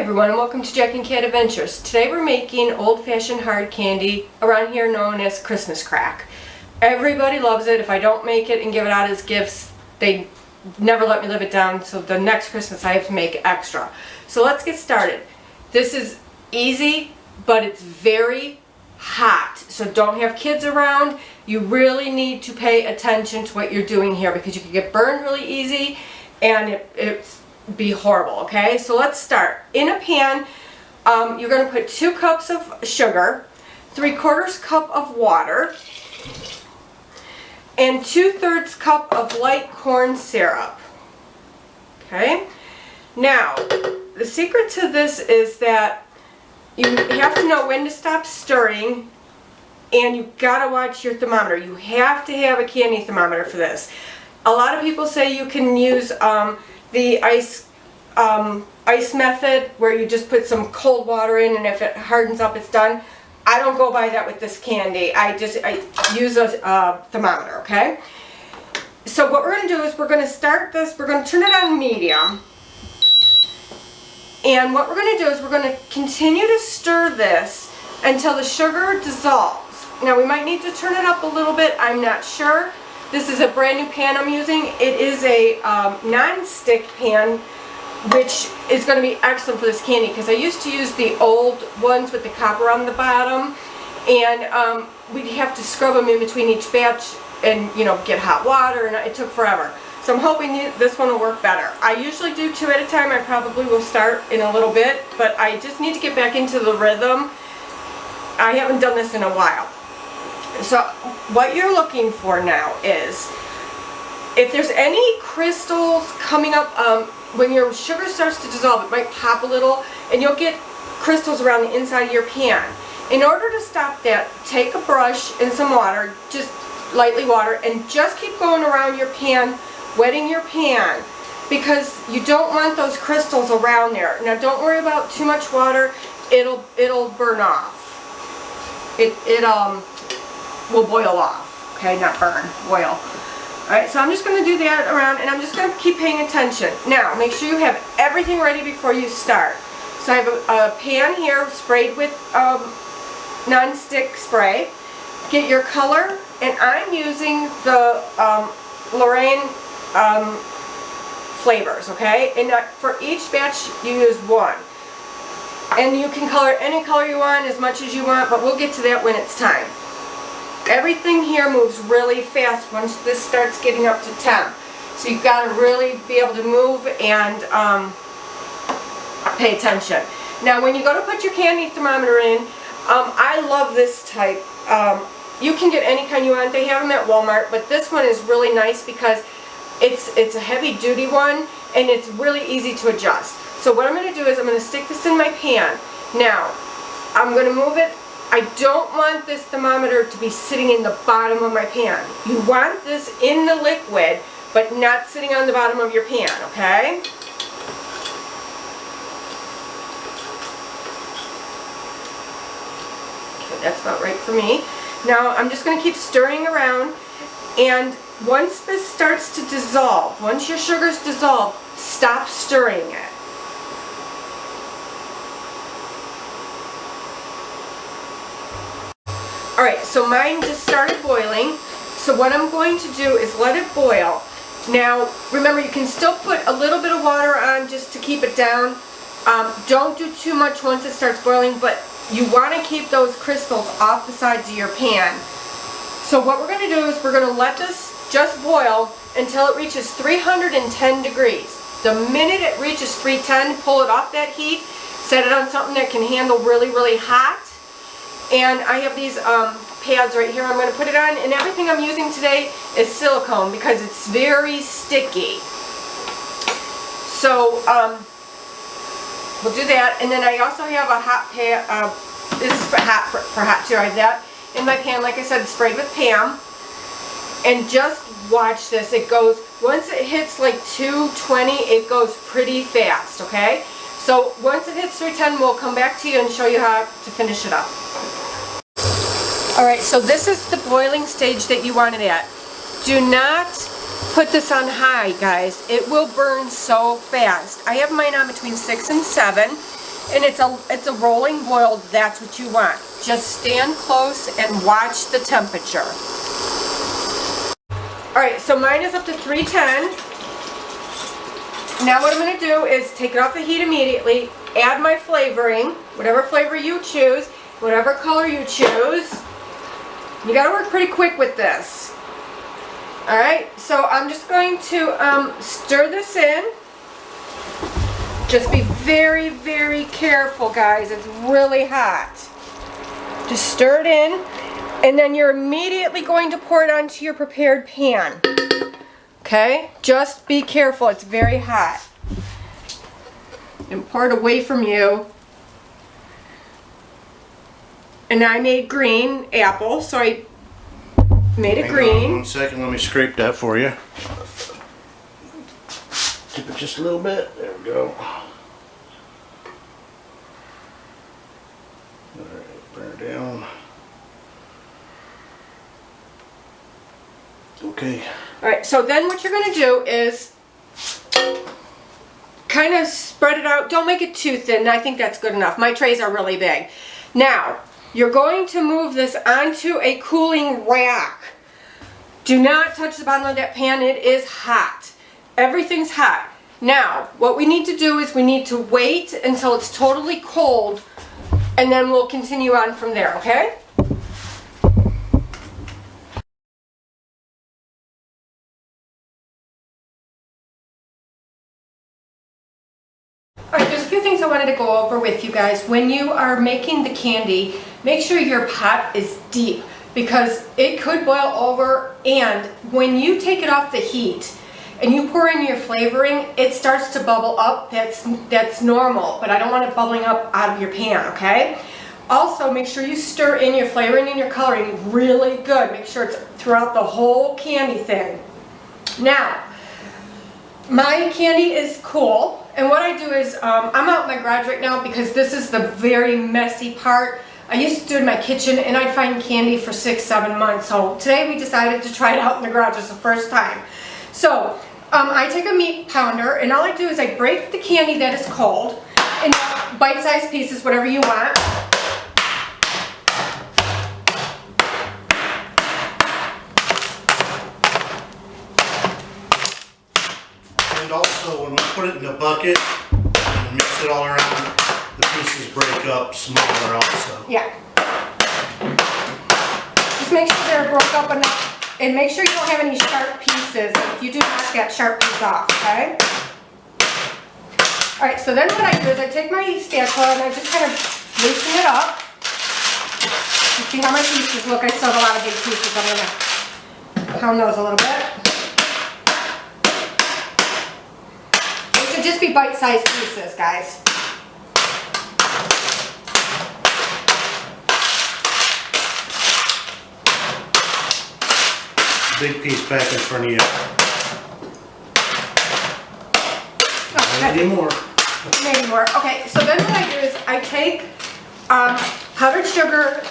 everyone, and welcome to Jack and Cat Adventures. Today we're making old-fashioned hard candy, around here known as Christmas crack. Everybody loves it. If I don't make it and give it out as gifts, they never let me live it down, so the next Christmas I have to make extra. So let's get started. This is easy, but it's very hot, so don't have kids around. You really need to pay attention to what you're doing here because you can get burned really easy and it's be horrible. Okay, so let's start. In a pan, you're going to put 2 cups of sugar, 3/4 cup of water, and 2/3 cup of light corn syrup. Okay, now the secret to this is that you have to know when to stop stirring, and you gotta watch your thermometer. You have to have a candy thermometer for this. A lot of people say you can use the ice method, where you just put some cold water in, and if it hardens up, it's done. I don't go by that with this candy. I use a thermometer. Okay, so what we're going to do is we're going to start this. We're going to turn it on medium, and what we're going to do is we're going to continue to stir this until the sugar dissolves. Now we might need to turn it up a little bit. I'm not sure. This is a brand new pan I'm using. It is a non-stick pan, which is going to be excellent for this candy because I used to use the old ones with the copper on the bottom, and we'd have to scrub them in between each batch and, you know, get hot water, and it took forever. So I'm hoping this one will work better. I usually do 2 at a time. I probably will start in a little bit, but I just need to get back into the rhythm. I haven't done this in a while. So what you're looking for now is, if there's any crystals coming up, when your sugar starts to dissolve, it might pop a little and you'll get crystals around the inside of your pan. In order to stop that, take a brush and some water, just lightly water, and just keep going around your pan, wetting your pan, because you don't want those crystals around there. Now don't worry about too much water. It'll burn off. It will boil off. Okay, not burn, boil. Alright, so I'm just going to do that around, and I'm just going to keep paying attention. Now, make sure you have everything ready before you start. So I have a pan here sprayed with non-stick spray. Get your color, and I'm using the Lorraine flavors, okay? And for each batch, you use 1. And you can color any color you want, as much as you want, but we'll get to that when it's time. Everything here moves really fast once this starts getting up to temp. So you've got to really be able to move and pay attention. Now when you go to put your candy thermometer in, I love this type. You can get any kind you want. They have them at Walmart, but this one is really nice because it's a heavy duty one and it's really easy to adjust. So what I'm going to do is I'm going to stick this in my pan. Now I'm going to move it. I don't want this thermometer to be sitting in the bottom of my pan. You want this in the liquid, but not sitting on the bottom of your pan, okay? Okay, that's about right for me. Now I'm just going to keep stirring around, and once this starts to dissolve, once your sugar's dissolved, stop stirring it. Alright, so mine just started boiling, so what I'm going to do is let it boil. Now, remember, you can still put a little bit of water on just to keep it down. Don't do too much once it starts boiling, but you want to keep those crystals off the sides of your pan. So what we're going to do is we're going to let this just boil until it reaches 310 degrees. The minute it reaches 310, pull it off that heat, set it on something that can handle really, really hot. And I have these pads right here I'm going to put it on, and everything I'm using today is silicone because it's very sticky. So we'll do that, and then I also have a hot pan. This is for hot too. I have that in my pan, like I said, sprayed with Pam. And just watch this. It goes, once it hits like 220, it goes pretty fast, okay? So once it hits 310, we'll come back to you and show you how to finish it up. Alright, so this is the boiling stage that you want it at. Do not put this on high, guys. It will burn so fast. I have mine on between 6 and 7. and it's a rolling boil, that's what you want. Just stand close and watch the temperature. Alright, so mine is up to 310. Now what I'm going to do is take it off the heat immediately, add my flavoring, whatever flavor you choose, whatever color you choose. You got to work pretty quick with this. Alright, so I'm just going to stir this in. Just be very, very careful, guys. It's really hot. Just stir it in, and then you're immediately going to pour it onto your prepared pan. Okay? Just be careful. It's very hot. And pour it away from you. And I made green apple, so I made it green. Hang on 1 second, let me scrape that for you. Tip it just a little bit. There we go. Alright, burn it down. Okay. Alright, so then what you're going to do is kind of spread it out. Don't make it too thin. I think that's good enough. My trays are really big. Now, you're going to move this onto a cooling rack. Do not touch the bottom of that pan. It is hot. Everything's hot. Now, what we need to do is we need to wait until it's totally cold, and then we'll continue on from there, okay? Alright, there's a few things I wanted to go over with you guys. When you are making the candy, make sure your pot is deep, because it could boil over, and when you take it off the heat and you pour in your flavoring, it starts to bubble up. That's normal, but I don't want it bubbling up out of your pan, okay? Also, make sure you stir in your flavoring and your coloring really good. Make sure it's throughout the whole candy thing. Now, my candy is cool, and what I do is, I'm out in my garage right now because this is the very messy part. I used to do it in my kitchen, and I'd find candy for 6-7 months. So today we decided to try it out in the garage. It's the first time. So I take a meat pounder, and all I do is I break the candy that is cold in bite-sized pieces, whatever you want. And also, when we put it in a bucket and mix it all around, the pieces break up smaller also. Yeah. Just make sure they're broke up enough, and make sure you don't have any sharp pieces. If you do, knock that sharp piece off, okay? Alright, so then what I do is I take my spatula and I just kind of loosen it up. You see how my pieces look? I still have a lot of big pieces. I'm going to pound those a little bit. They should just be bite-sized pieces, guys. Big piece back in front of you. Okay. Maybe more. Maybe more. Okay, so then what I do is I take powdered sugar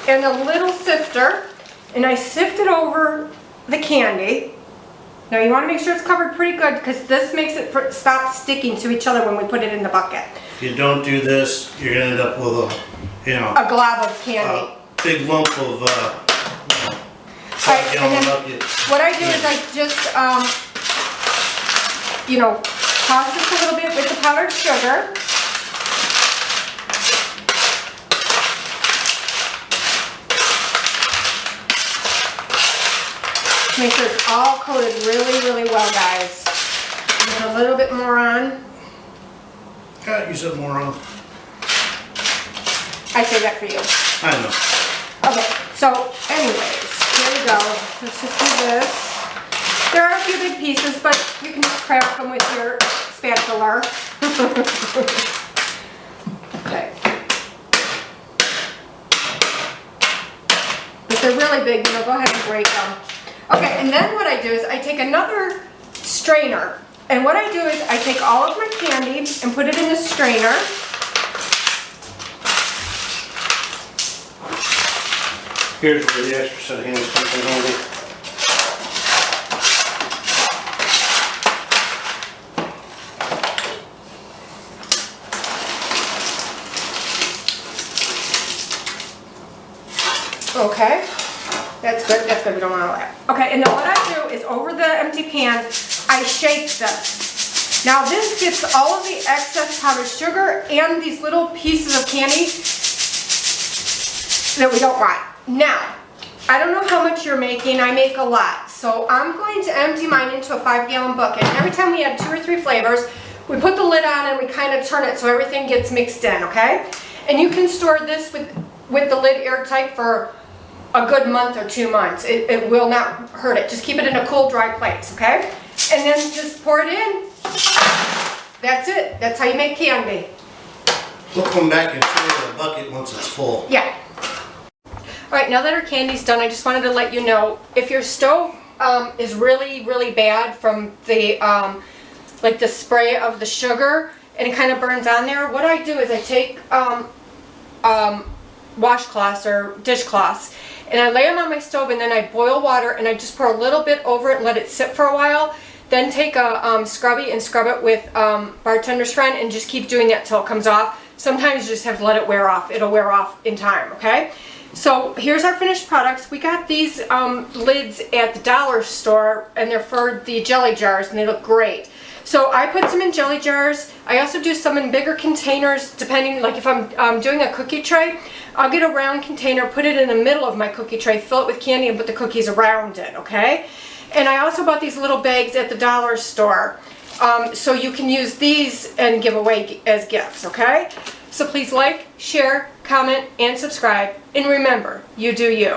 and a little sifter, and I sift it over the candy. Now you want to make sure it's covered pretty good, because this makes it stop sticking to each other when we put it in the bucket. If you don't do this, you're going to end up with a glob of candy. A big lump of Alright, and then what I do is I just, toss this a little bit with the powdered sugar. Make sure it's all coated really, really well, guys. And then a little bit more on. God, you said more on. I say that for you. I know. Okay, so anyways, here we go. Let's just do this. There are a few big pieces, but you can just crack them with your spatula. Okay. If they're really big, go ahead and break them. Okay, and then what I do is I take another strainer, and what I do is I take all of my candy and put it in the strainer. Here's where the extra set of hands comes in handy. Okay, that's good, that's good, we don't want all that. Okay, and then what I do is over the empty pan, I shake this. Now this gets all of the excess powdered sugar and these little pieces of candy that we don't want. Now, I don't know how much you're making, I make a lot. So I'm going to empty mine into a 5-gallon bucket. And every time we add 2 or 3 flavors, we put the lid on and we kind of turn it so everything gets mixed in, okay? And you can store this with the lid airtight for a good month or 2 months. It will not hurt it. Just keep it in a cool, dry place, okay? And then just pour it in. That's it. That's how you make candy. We'll come back and fill the bucket once it's full. Yeah. All right, now that our candy's done, I just wanted to let you know, if your stove is really, really bad from the, like the spray of the sugar, and it kind of burns on there, what I do is I take washcloths or dishcloths, and I lay them on my stove, and then I boil water, and I just pour a little bit over it and let it sit for a while. Then take a scrubby and scrub it with Bartender's Friend, and just keep doing that till it comes off. Sometimes you just have to let it wear off. It'll wear off in time, okay? So here's our finished products. We got these lids at the dollar store, and they're for the jelly jars, and they look great. So I put some in jelly jars. I also do some in bigger containers, depending, like if I'm doing a cookie tray, I'll get a round container, put it in the middle of my cookie tray, fill it with candy, and put the cookies around it, okay? And I also bought these little bags at the dollar store. So you can use these and give away as gifts, okay? So please like, share, comment, and subscribe. And remember, you do you.